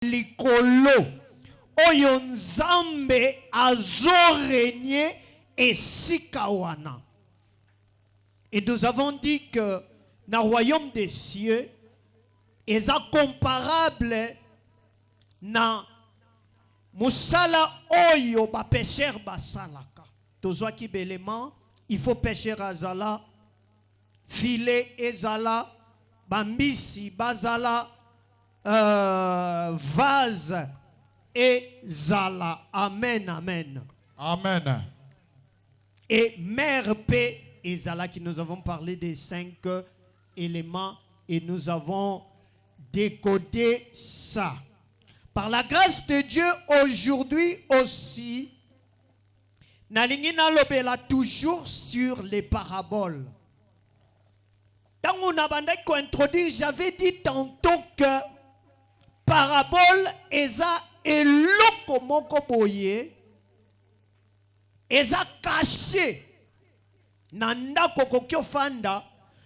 likolo oyo nzambe azorenye esika wana. Et nous avons dit que dans le royaume des cieux est comparable na musala oyo ba pécheur basalaka. Tozwa ki belema, il faut pécheur azala, filet ezala, bambisi bazala, vase ezala. Amen, amen. Amen. Et mère paix ezala, qui nous avons parlé des 5 éléments et nous avons décodé ça. Par la grâce de Dieu, aujourd'hui aussi, nalingi nalobela toujours sur les paraboles. Quand on a introduit, j'avais dit tantôt que parabole eza eloko moko boye eza caché nanda kokokyo fanda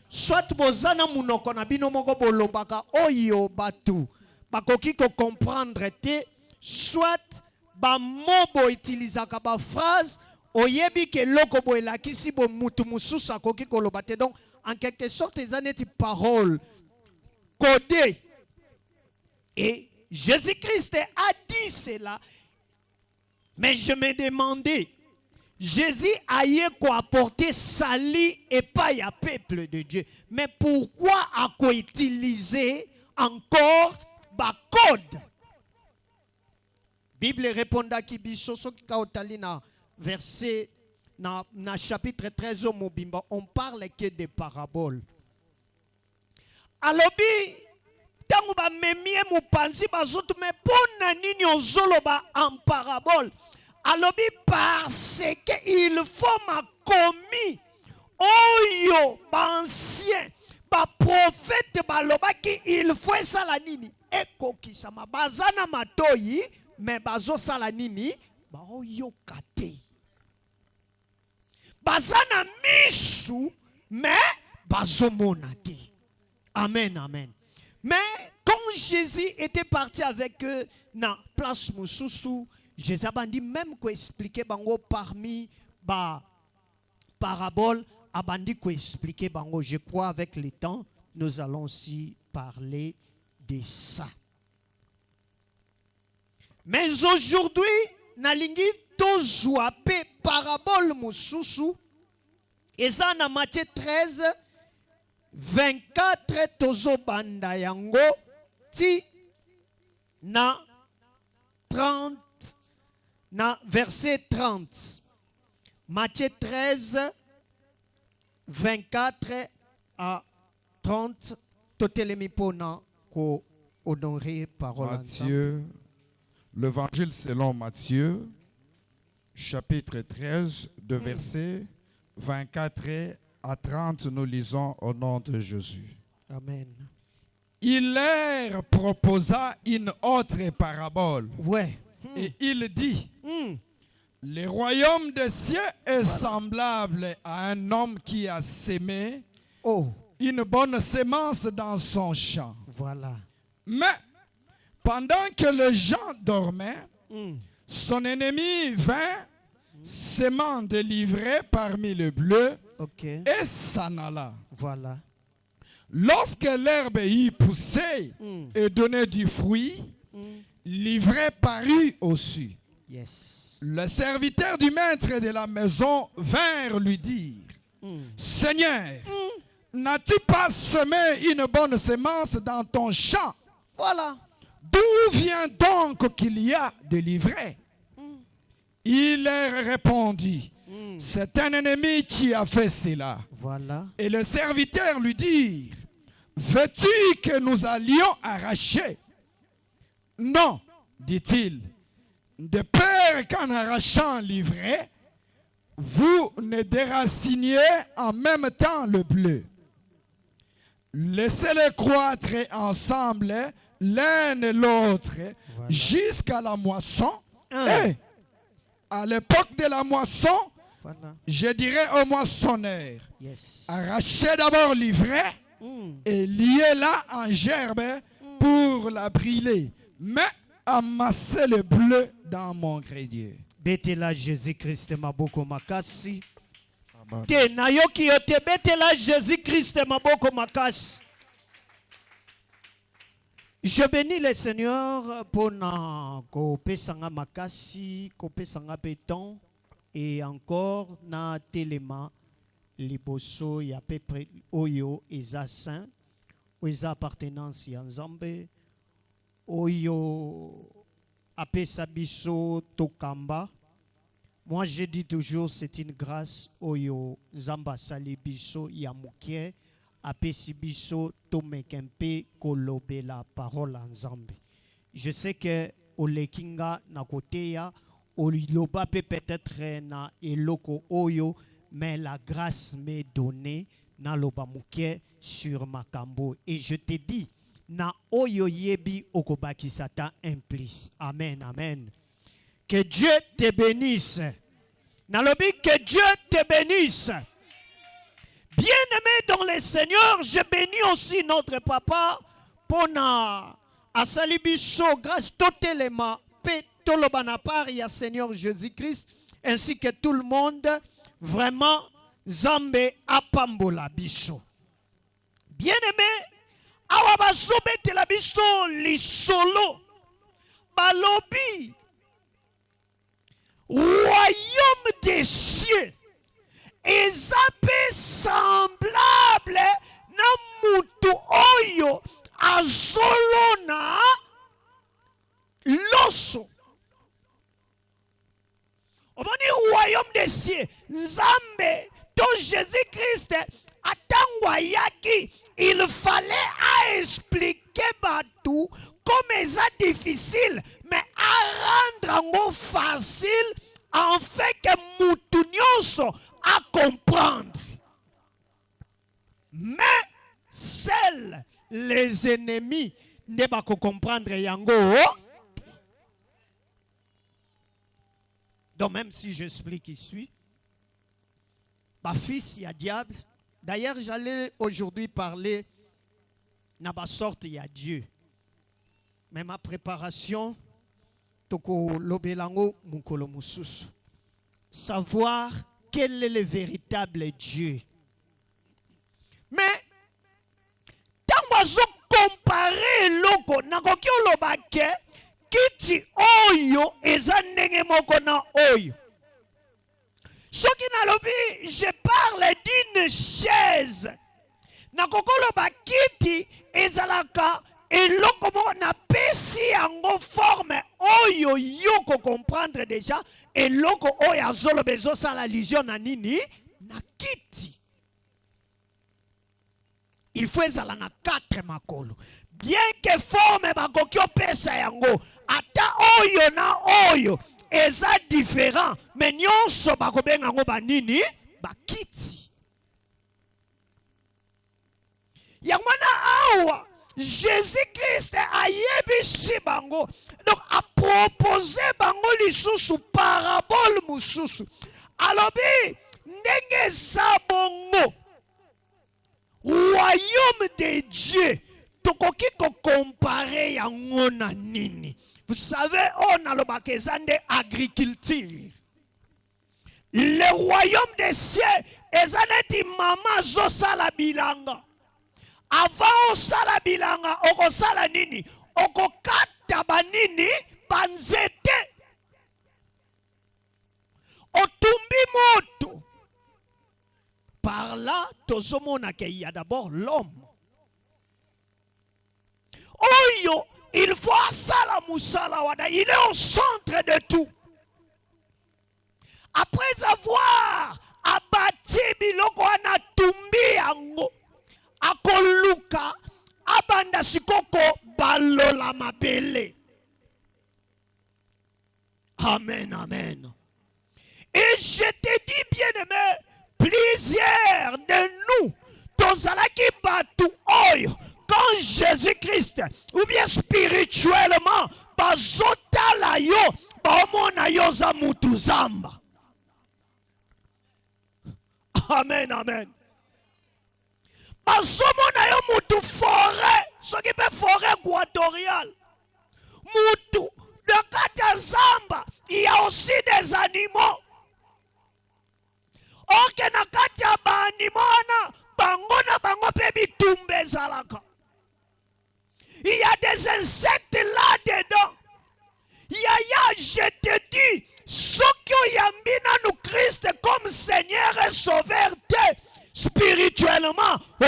soit bozana munoko na bino moko bolobaka oyo batu bakoki ko comprendre te, soit ba mobo utilisaka ba phrase oyebi ke loko boye la kisi bo mutu mususu akoki koloba te. Donc en quelque sorte eza neti parole codée. Et Jésus-Christ a dit cela, mais je me demandais, Jésus a eu quoi apporter sali et pas à peuple de Dieu. Mais pourquoi a quoi utiliser encore ba code? Bible répond à qui bisoso ki kaotalina verset na chapitre 13 au Mobimba, on parle que des paraboles. Alobi tangu ba memie mupanzi bazotu me pona nini ozoloba en parabole. Alobi parce que il faut ma commis oyo ba ancien ba prophète baloba ki il faut ça la nini ekoki sama bazana matoyi mais bazo sala nini ba oyo kate bazana misu mais bazo monate. Amen, amen. Mais quand Jésus était parti avec eux dans place Moussousou, Jésus a dit même qu'on expliquait bango parmi ba paraboles, abandi qu'on expliquait bango. Je crois avec le temps, nous allons aussi parler de ça. Mais aujourd'hui, nalingi tozwa pe parabole Moussousou, et ça dans Matthieu 13. 24 tozo banda yango ti na 30 na verset 30. Matthieu 13 24 à 30 totelemi pona ko honorer parole. Matthieu, l'évangile selon Matthieu, chapitre 13, de verset 24 à 30, nous lisons au nom de Jésus. Amen. Il leur proposa une autre parabole. Ouais. Et il dit, le royaume des cieux est semblable à un homme qui a sémé une bonne sémence dans son champ. Voilà. Mais pendant que les gens dormaient, son ennemi vint, sémant délivré parmi les bleus, et s'en alla. Voilà. Lorsque l'herbe y poussait et donnait du fruit, l'ivraie parut aussi. Yes. Le serviteur du maître de la maison vint lui dire, Seigneur, n'as-tu pas semé une bonne sémence dans ton champ? Voilà. D'où vient donc qu'il y a de l'ivraie? Il leur répondit, c'est un ennemi qui a fait cela. Voilà. Et le serviteur lui dit, veux-tu que nous allions arracher? Non, dit-il, de peur qu'en arrachant l'ivraie, vous ne déraciniez en même temps le bleu. Laissez-les croître ensemble l'un et l'autre jusqu'à la moisson. Et à l'époque de la moisson, je dirais au moissonneur, arrachez d'abord l'ivraie et liez-la en gerbe pour la brûler. Mais amasser le bleu dans mon grenier. Betela Jésus-Christ maboko makasi. Te nayoki yo te betela Jésus-Christ maboko makasi. Je bénis le Seigneur pour na kopesanga makasi, kopesanga béton et encore na telema liboso ya pepre oyo eza saint, oyo appartenance ya Nzambe, oyo apesa biso tokamba. Moi je dis toujours c'est une grâce oyo Nzamba sali biso ya mukie apesi biso tomekempe kolobela parole en Nzambe. Je sais que olekinga na koteya oloba peut-être na eloko oyo, mais la grâce m'est donnée na loba mukie sur makambo, et je te dis na oyo yebi okobaki satan implice. Amen, amen. Que Dieu te bénisse. Nalobi, que Dieu te bénisse. Bien-aimé dans le Seigneur, je bénis aussi notre papa pour na asalibiso grâce totalement pe tolobana par ya Seigneur Jésus-Christ, ainsi que tout le monde. Vraiment, Zambé apambola biso. Bien-aimé, awa bazobete la biso lisolo balobi royaume des cieux ezape semblable na mutu oyo azolona loso. Omoni royaume des cieux, Nzambe to Jésus-Christ atangwa yaki, il fallait expliquer batou comme ça difficile, mais à rendre en facile, en fait que mutu nyonso à comprendre. Mais seuls les ennemis ne pas comprendre yango. Donc même si j'explique ici, ma fils, il y a diable. D'ailleurs, j'allais aujourd'hui parler de ma sorte, il y a Dieu. Mais ma préparation, toko lobelango mukolo mususu. Savoir quel est le véritable Dieu. Mais, tant que je compare loko, nakoki olobake, kiti oyo ezanenge moko na oyo. Ce qui n'a l'objet, je parle d'une chaise. Nakokolo bakiti ezalaka eloko mo na pesi yango forme oyo yoko comprendre déjà eloko oyo azolo bezo sala allusion na nini na kiti. Il faut ezala na 4 makolo. Bien que forme bakoki opesa yango ata oyo na oyo eza différent, mais nyonso bakobenga ngo banini bakiti. Yangwana awa Jésus-Christ a yebisi bango, donc a proposé bango lisusu parabole mususu. Alobi ndenge sabongo royaume de Dieu tokoki ko comparer yango na nini. Vous savez, on a le bakezande agriculture. Le royaume des cieux, ezaneti mama zo sala bilanga. Avant o sala bilanga, oko sala nini? Oko kata banini banzete. Otumbi moto. Par là, tozomona ke y a d'abord l'homme. Oyo, il faut sala musala wada, il est au centre de tout. Après avoir abattu biloko wana tumbi yango, akoluka abanda sikoko balola mabele. Amen, amen. Et je te dis bien aimé, plusieurs de nous, tozalaki batu oyo, quand Jésus-Christ, ou bien spirituellement, bazotala yo, baomona yo za mutu zamba. Amen, amen. Bazomona yo mutu forêt, ce qui peut forêt équatoriale. Mutu,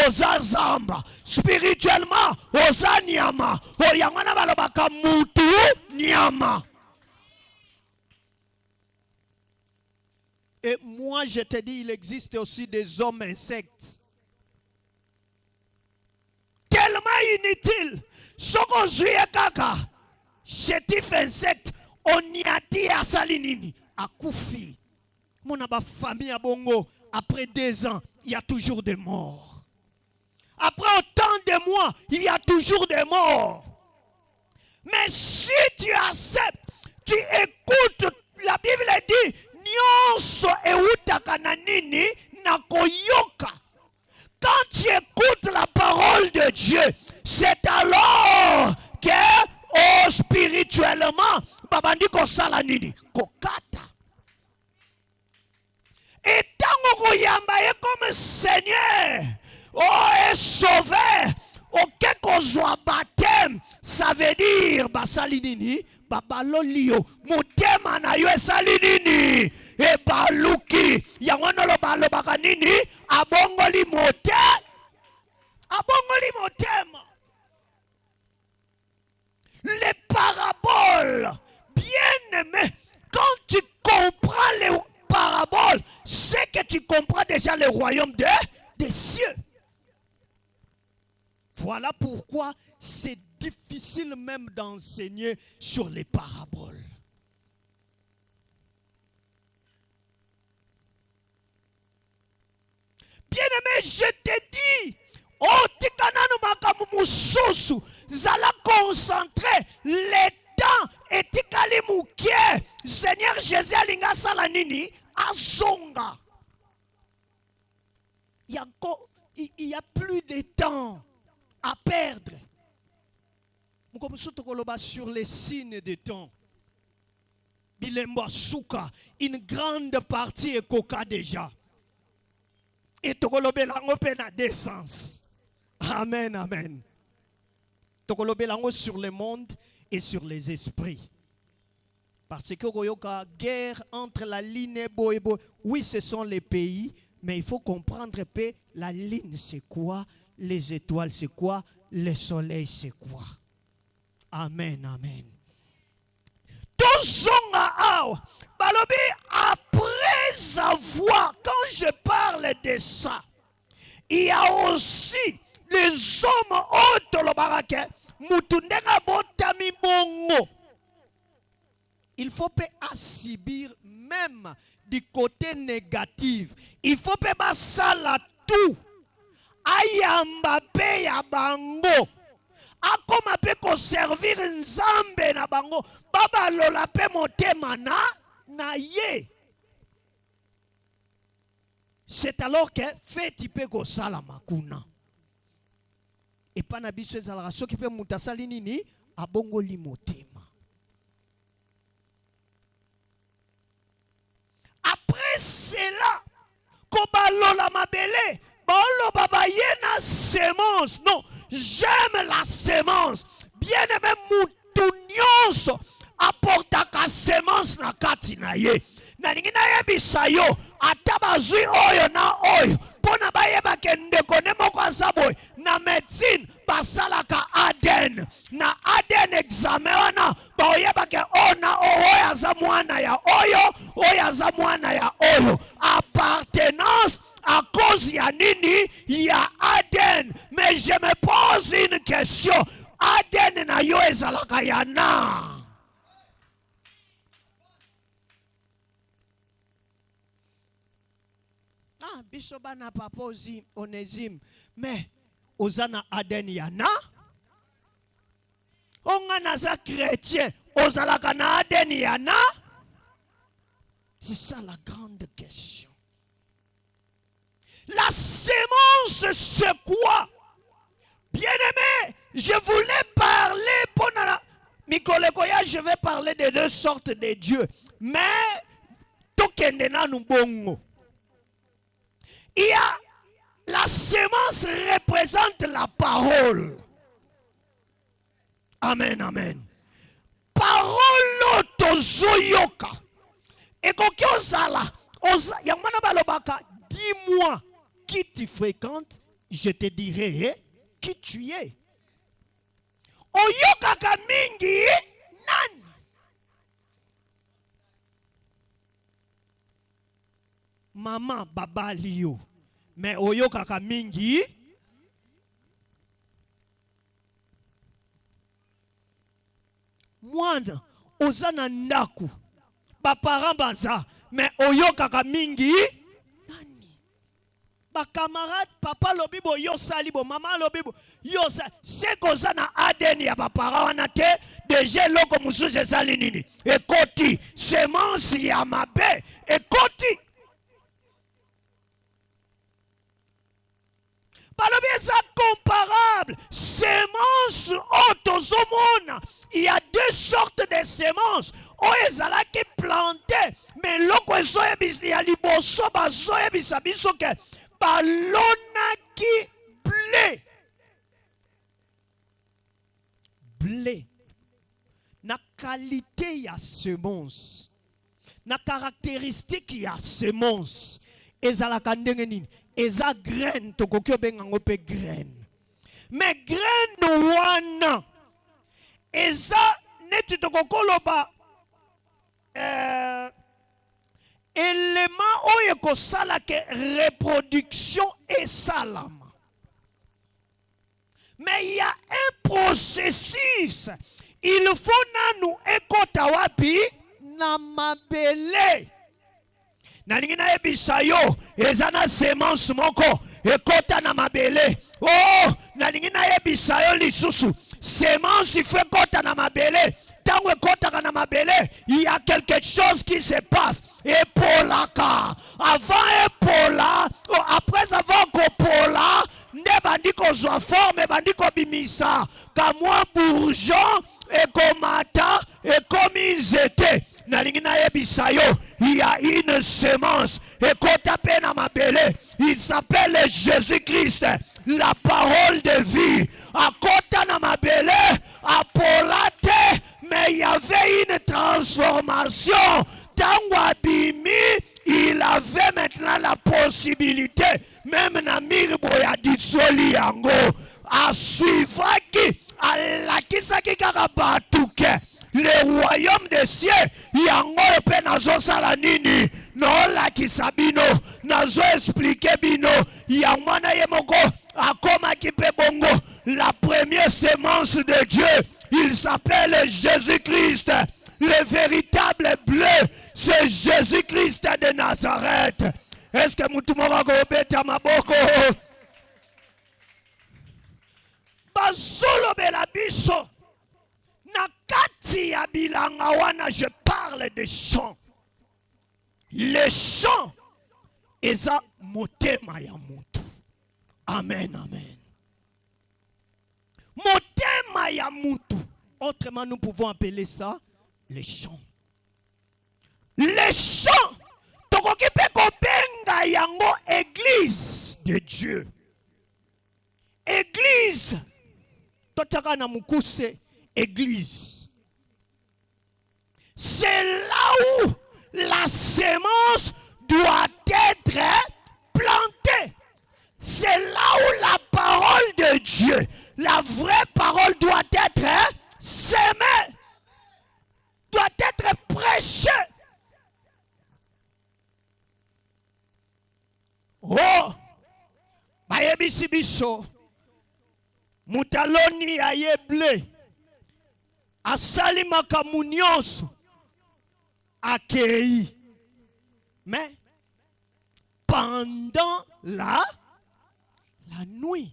oza zamba. Spirituellement, oza nyama. Oyangana balobaka mutu nyama. Et moi, je te dis, il existe aussi des hommes insectes. Tellement inutile. Ce qu'on suit kaka, chétif insecte, on y a dit à Salinini, à Koufi. Mon famille à Bongo, après 2 ans, il y a toujours des morts. Après autant de mois, il y a toujours des morts. Mais si tu acceptes, tu écoutes, la Bible dit, Nyonso eutaka na nini na koyoka. Quand tu écoutes la parole de Dieu, c'est alors que spirituellement, babandi kosala nini kokata. Et tant que yamba est comme Seigneur, est sauvé. Ok, qu'on soit baptême, ça veut dire basalinini, babalolio, mutema na yo salinini, e baluki, yangono lo balo bakanini, abongoli motema. Les paraboles, bien aimé, quand tu comprends les paraboles, c'est que tu comprends déjà le royaume des cieux. Voilà pourquoi c'est difficile même d'enseigner sur les paraboles. Bien-aimé, je te dis, oh tikananu makamu mususu, zala concentré, les temps et tikali mukie, Seigneur Jésus alinga salanini, azonga. Il y a plus de temps à perdre. Sur les signes des temps. Bilembo Souka, une grande partie est coca déjà. Et Tokolobelango pena d'essence. Amen, amen. Tokolobelango sur le monde et sur les esprits. Parce que Goyoka, guerre entre la ligne et Boébo. Oui, ce sont les pays, mais il faut comprendre que la ligne c'est quoi? Les étoiles, c'est quoi? Le soleil, c'est quoi? Amen, amen. Après avoir, quand je parle de ça, il y a aussi les hommes autolobarake, mutundenga botami bongo. Il faut pas subir même du côté négatif. Il faut pas ça là tout. Ayamba pe ya bango. Akoma pe ko servir nzambe na bango. Baba lola pe motema na ye. C'est alors que fait type ko sala makuna. Et pas na biso ezala soki pe mutasali nini abongo li motema. Après cela, koba lola mabele. Bolo baba yena semence. Non, j'aime la semence. Bien aimé moutounionso apportaka semence na kati na ye. Na ningina yebisa yo atabazui oyo na oyo. Pona bayeba kende kone moko asaboy na médecine basalaka ADN. Na ADN examen wana bayeba ke ona oyo azamwana ya oyo azamwana ya oyo. Appartenance à cause ya nini ya ADN. Mais je me pose une question. ADN na yo ezalaka ya na. Bisoba na papa Onésime. Mais ozana ADN ya na. Onga naza chrétien. Ozalaka na ADN ya na. C'est ça la grande question. La sémence, c'est quoi? Bien-aimé, je voulais parler pour Mikolekoya, je vais parler de 2 sortes de dieux. Mais, tokendena nubongo. Il y a la sémence représente la parole. Amen, amen. Parole tozoyoka. Et quand yamana balobaka, dis-moi qui tu fréquentes je te dirai qui tu es. Oyokaka mingi nani? Maman baba liyo. Mais oyokaka mingi mwana ozana ndaku. Baparents baza mais oyokaka mingi nani? Camarade, papa lobibo yo salibo, maman lobibo yo sa. C'est que ça na ADN ya baparents wana te. Déjà loko mususu ezali nini? Ekoti semence ya mabe ekoti. Balobi eza comparable. Semence autozomona. Il y a deux sortes de semences. O ezala ki planté, mais loko ezoye bis ya liboso bazoye bisa biso ke balonaki blé. Blé. Na qualité ya semence. Na caractéristique ya semence. Ezalaka ndenge nini? Eza graine tokoki obengango pe graine. Mais graine wana eza neti tokokoloba élément oyo ekosala ke reproduction esalama. Mais il y a un processus. Il faut nanu ekota wapi na mabele. Nalingi na yebisa yo eza na semence moko ekota na mabele. Oh, nalingi na yebisa yo lisusu semence fait ekota na mabele. Tango ekota na mabele, il y a quelque chose qui se passe. Epolaka. Avant epola, après avoir kopola, ne bandiko zwa forme bandiko bimisa. Kamwa bourgeon ekomata ekomi nzete. Nalingi na yebisa yo, il y a une semence ekota pe na mabele. Il s'appelle Jésus-Christ, la parole de vie. Akota na mabele, apolate, mais il y avait une transformation. Tango abimi, il avait maintenant la possibilité, même na mirbo ya ditsoli yango, a suivaki, a lakisaki kaka batuke. Le royaume des cieux, yango epe nazo sala nini, no lakisa bino, nazo explique bino, yango na yemoko, akoma kipe bongo, la première semence de Dieu, il s'appelle Jésus-Christ. Le véritable bleu, c'est Jésus-Christ de Nazareth. Est-ce que mutumora go beta maboko? Bazolo belabiso. Nakati ya bilanga wana, je parle de chant. Les chants, eza motema ya mutu. Amen, amen. Motema ya mutu. Autrement, nous pouvons appeler ça les chants. Les chants. Tokoki pe kobenga yango église de Dieu. Église. Totaka na mukuse. Église. C'est là où la semence doit être plantée. C'est là où la parole de Dieu, la vraie parole doit être semée, doit être prêchée. Oh, bayebisi biso, mutaloni ayeble. Asali makamu nyonso akei. Mais pendant la nuit,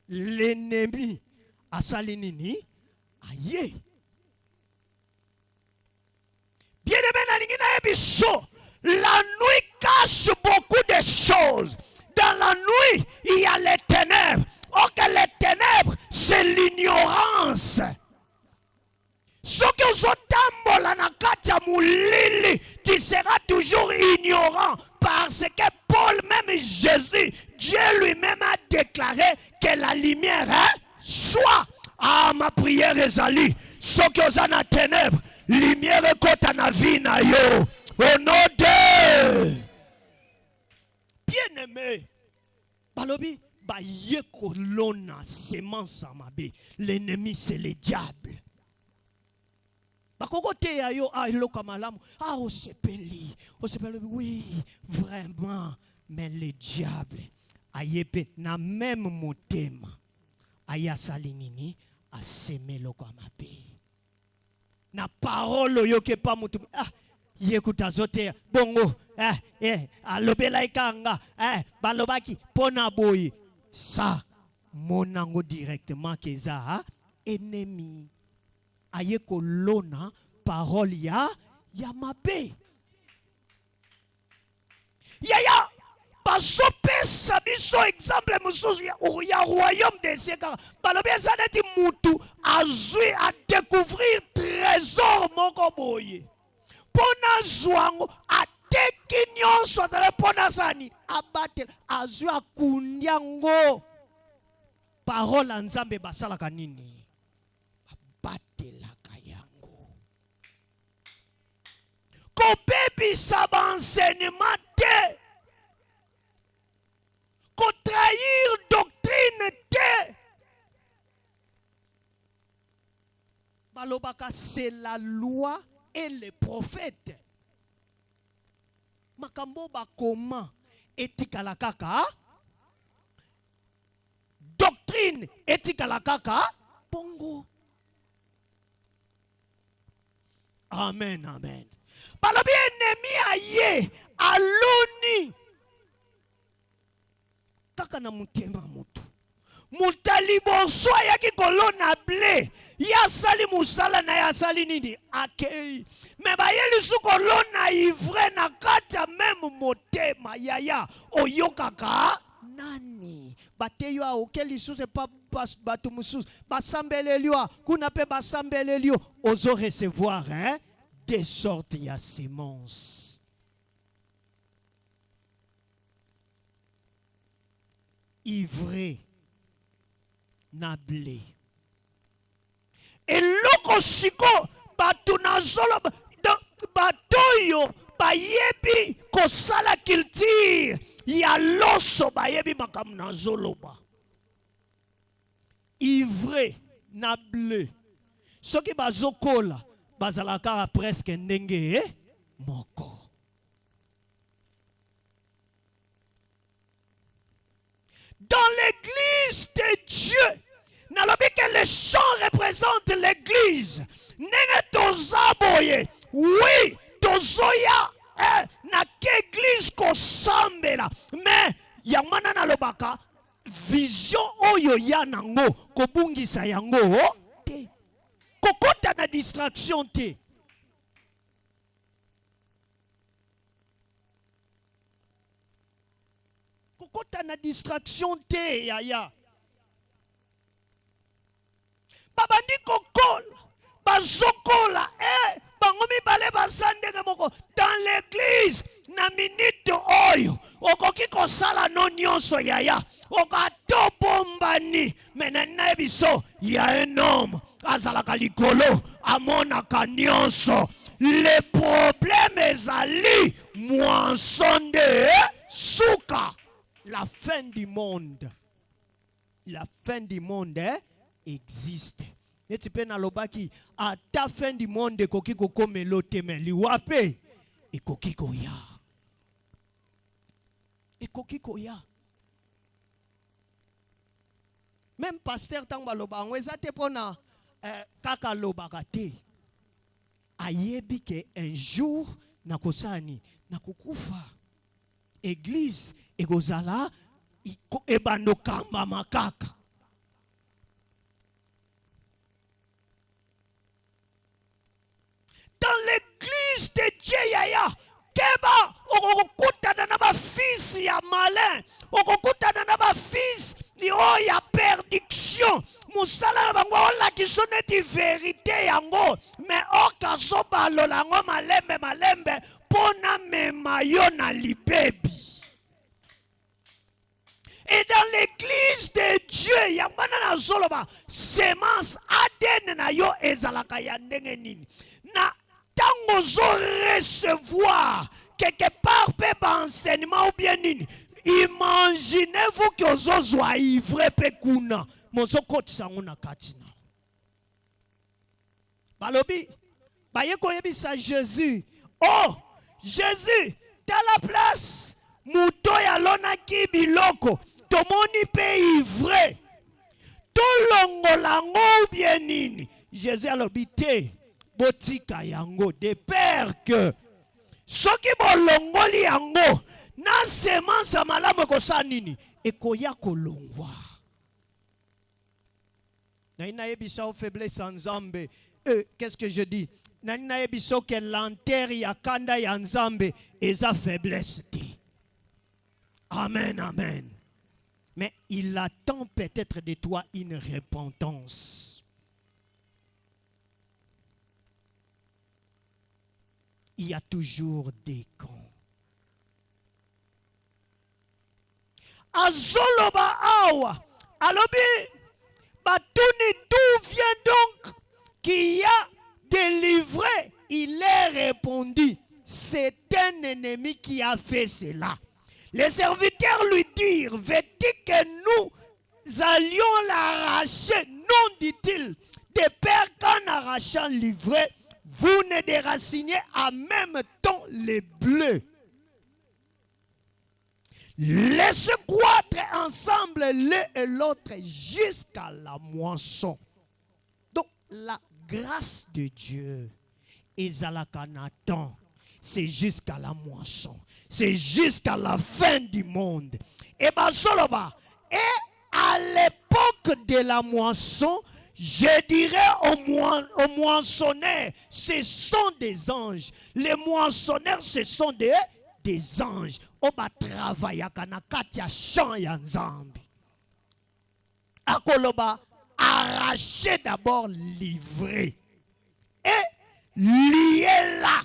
l'ennemi asali nini aye. Bien aimé nalingi na yebiso, la nuit cache beaucoup de choses. Dans la nuit, il y a les ténèbres. Or que les ténèbres, c'est l'ignorance. Ce que zotambola na katia mulili, tu seras toujours ignorant. Parce que Paul, même Jésus, Dieu lui-même a déclaré que la lumière soit. Ah, ma prière est allée. Ce que vous avez ténèbres, lumière est côté na vie na yo. Au nom de bien-aimé, Balobi, ba ye kolona semence mabe. L'ennemi c'est le diable. Bakokote ya yo loka malamu. Osepeli, oui, vraiment. Mais le diable, ayepe na même motema. Aya salinini, a semé loka mabe. Na parole yo ke pa mutu. Yekuta zote bongo alobela ikanga balobaki pona boy ça monango directement keza ennemi aye kolona parole ya mabe ya basopesa biso exemple mususu ya royaume des siècles balobi ezaneti mutu azwi a découvrir trésor moko boye pona zwango ateki nyonso azala pona sani abatela azwi akundi yango parole ya nzambe basalaka nini abatelaka yango kobebisa baenseignement te kotrahir doctrine te balobaka c'est la loi et les prophètes. Makambo bakoma etikala kaka. Doctrine etikala kaka. Bongo. Amen, amen. Balobi ennemi aye aloni. Kaka na mutema mutu. Mutali bonso yaki kolona ble ya sali musala na ya sali nini akei me ba yeli su kolona ivre na kata même motema yaya oyokaka nani bateyo okeli su se pa batu musus basambelelio kuna pe basambelelio ozo recevoir des sortes ya semences ivre na blé. Et loko siko batu na zolo batoyo bayebi kosala culture ya loso bayebi makam na zoloba. Ivre na blé. Soki bazokola bazalaka presque ndenge moko. Dans l'église de Dieu, n'alobi que le chant représente l'église. Nene tozaboye, oui, tozoya, na qu'église kosambela. Mais yamana nalobaka vision oyo ya nango kobungisa yango te. Kokota na distraction te. Kokota na distraction te yaya. Babandi kokola, bazokola, bangomi bale basandenge moko dans l'église na minute oyo okoki kosala no nyonso yaya okato bombani menena biso ya un homme azalaka likolo amonaka nyonso le problème ezali moisson de suka la fin du monde existe. Et tu peux n'alobaki à ta fin du monde koki koko melote me liwape et koki koya. Et koki koya. Même pasteur tanga loba ngwezate pona kaka lobaka te. Ayebi ke un jour nakosani nakukufa. Église ekozala ebando kamba makaka. Dans l'église de Dieu, yaya, keba, okokutana na ba fils ya malin, okokutana na ba fils yo ya perdiction. Musala na bango la kisone di vérité yango, mais okaso balola ngo malembe pona mema yo na libebi. Et dans l'église de Dieu, yamana na zoloba, semence ADN na yo ezalaka ya ndenge nini. Na tango zo recevoir quelque part pe ba enseignement ou bien nini Imaginez-vous que vous soyez ivre pe kuna. Mozo kotisa ngona katina. Balobi. Baye koyebisa Jésus. Oh, Jésus, t'as la place. Mouto ya lona ki biloko. Tomoni pe ivre. Tolongolango ou bien nini. Jésus alobi te. Botika yango. De peur que. Soki bolongoli yango. Na semence malamu kosa nini. Ekoya kolongwa. Na ina yebisa ou faiblesse en Nzambe. Qu'est-ce que je dis? Na ina yebisa que l'enterre ya kanda ya Nzambe. Eza faiblesse ti. Amen, amen. Mais il attend peut-être de toi une repentance. Il y a toujours des cons. Azoloba awa. Alobi. Batuni, d'où vient donc qu'il y a délivré? Il est répondu. C'est un ennemi qui a fait cela. Les serviteurs lui dirent, veux-tu que nous allions l'arracher? Non, dit-il, de peur qu'en arrachant l'ivraie, vous ne déracinez en même temps les bleus. Laissez croître ensemble l'un et l'autre jusqu'à la moisson. Donc, la grâce de Dieu, Ezalakanatan, c'est jusqu'à la moisson. C'est jusqu'à la fin du monde. Et Basoloba, et à l'époque de la moisson, je dirais aux moissonneurs, ce sont des anges. Les moissonneurs, ce sont des anges. On va travailler à katia champ ya Nzambe. Akoloba, arracher d'abord l'ivraie. Et lier là.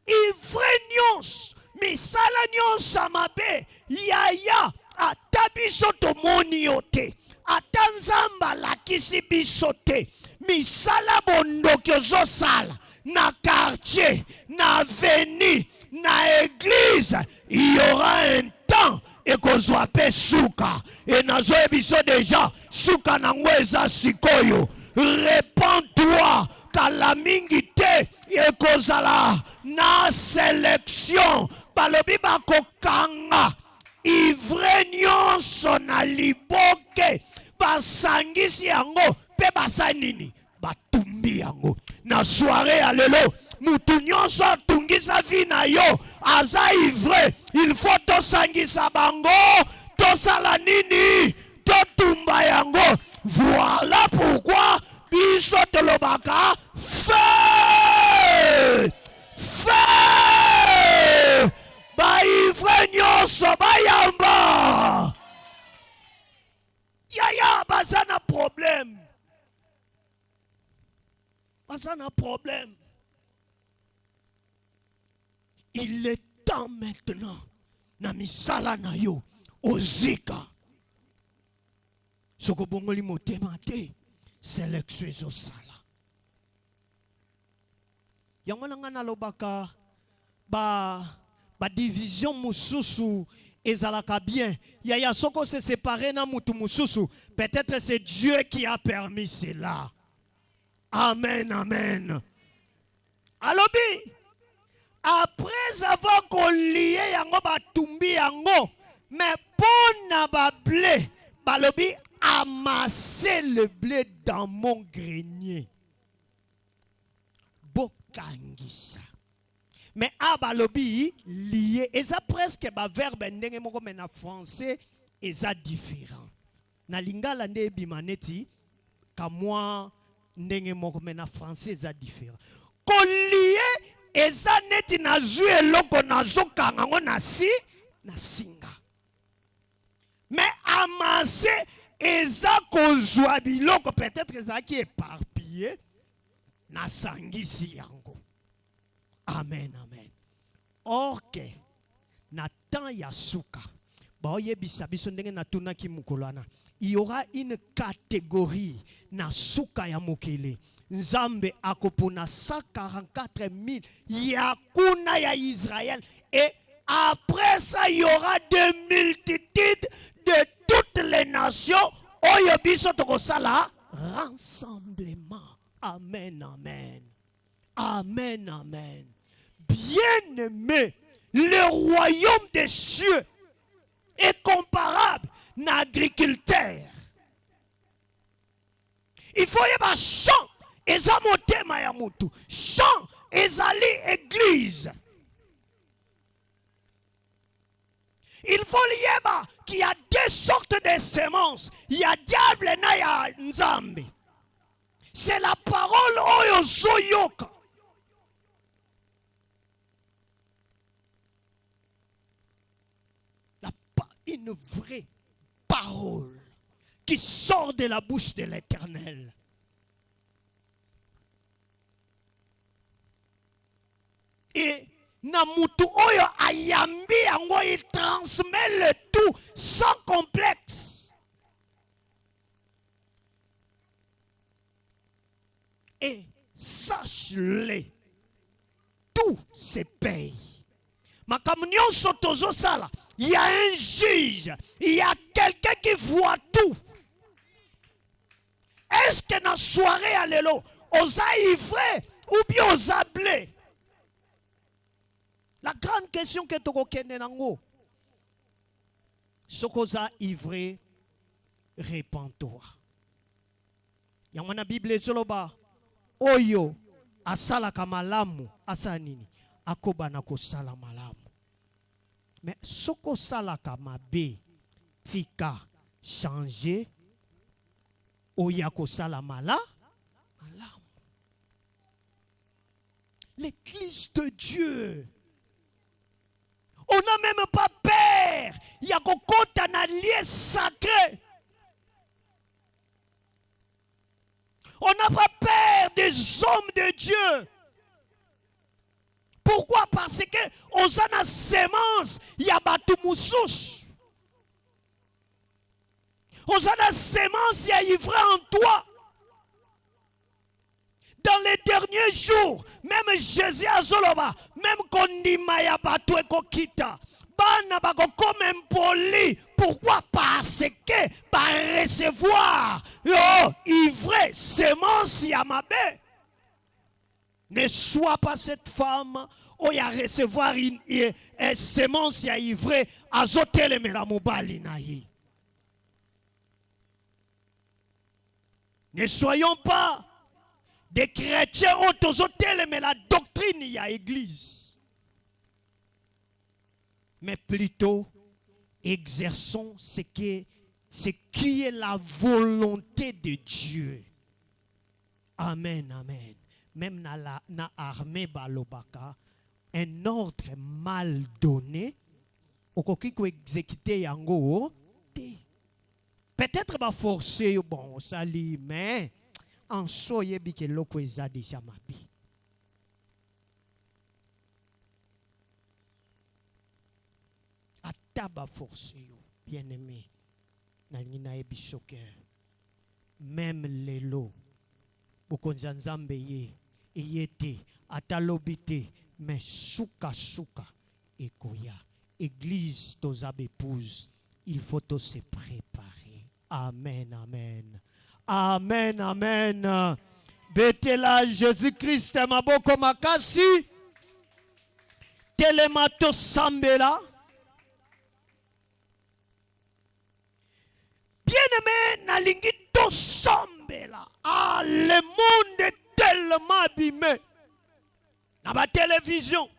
Ivraie nyons. Misala nyons amabe. Yaya. Atabiso tomoni yote. Atanzamba la kisi bisote. Misala bondoki sala. Na quartier. Na avenue. Na église. Il y aura un temps. Et qu'on soit pe souka. Et nazo ebiso déjà. Souka nangweza sikoyo. Répands-toi. Kalamingite. Et kozala. Na sélection. Balobi bakokanga. Ivre nyonso na liboke. Basangisi yango. Pe basanini. Batumbi yango. Na soirée à lelo. Mutu nyonso tungisa vina yo. Aza ivre. Il faut to sangisa bango. To salanini. To tumba yango. Voilà pourquoi. Biso tolobaka. Feu. Feu. Ba ivre nyonso bayamba. Yaya bazana problème. Bazana problème. Il est temps maintenant. Na misala na yo. Ozika. Soko bongoli motema te. Sélection zo sala. Yango nanga nalobaka. Ba division mususu ezalaka bien. Yaya soko se séparer na mutu mususu. Peut-être c'est Dieu qui a permis cela. Amen, amen. Alobi. Après avoir collié yango batumbi yango. Mais pour na ba blé. Balobi amasser le blé dans mon grenier. Bokangisa. Mais abalobi lié, et ça presque ba verbe ndenge moko mais na français et ça différent. Na lingala nde bimaneti ka moi ndenge moko mais na français ça différent. Collier et ça neti na jouer loko na zokanga ngo na singa. Mais amasser et ça kozwa biloko peut-être ça qui est éparpillé na sangisi yango. Amen, amen. Or que, Nathan Yasuka, il y aura une catégorie na suka ya mokele. Nzambe akopona 144 000 yakuna ya Israël et Après ça, il y aura des multitudes de toutes les nations. Oyo biso tokosala rassemblement. Amen, amen. Amen, amen. Bien-aimé, le royaume des cieux est comparable à un agriculteur. Il faut y avoir chant. Eza motema ya mutu. Chant ezali église. Il faut lieba qu'il y a deux sortes de semences. Il y a diable et il y a nzambe. C'est la parole oyo soyoka. Une vraie parole qui sort de la bouche de l'Éternel. Et Namutu Oyo Ayambi Yango, il transmet le tout sans complexe. Et sache-le, tout se paye. Ma communion sotozo sala. Il y a un juge, il y a quelqu'un qui voit tout. Est-ce que dans la soirée à l'élo, aux a ivré ou bien aux a blé? La grande question que tu connais nango, ce qu'on a ivré, répands-toi. Il y a une Bible zoloba, oyo asala kamalamu asanini, akoba na kosala malamu. Mais ce que salaka mabe tika changer oyako salamala malam. L'église de Dieu. On n'a même pas peur. Il y a un allié sacré. On n'a pas peur des hommes de Dieu. Pourquoi? Parce que aux ana semence, il y a batu moussous. Aux ana semence, il y a ivraie en toi. Dans les derniers jours, même Jésus a zoloba, même kondima ya batu ekokita, bana bako comme impoli. Pourquoi? Parce que par recevoir ivraie semence ya mabe. Ne sois pas cette femme où il y a recevoir une semence ya ivraie azotele mela mobali na ye. Ne soyons pas des chrétiens autozotele mais la doctrine ya église. Mais plutôt exerçons ce qui est la volonté de Dieu. Amen, amen. Même na armée balobaka, un ordre mal donné, okoki ko exécuter yango te. Peut-être ba forcer bon sali mais en soye bi ke loko eza déjà mabi. Ata ba forcer yo bien-aimé na ngina e bisoker. Même les lots bokonza nzambe ye eyete atalobite mais souka ekoya. Église tozab épouse, il faut tous se préparer. Amen, amen. Amen, amen. Betela Jésus-Christ maboko makasi. Telemato sambela. Bien-aimé nalingi to sambela. Ah, le monde est tellement abîmé. Dans la télévision,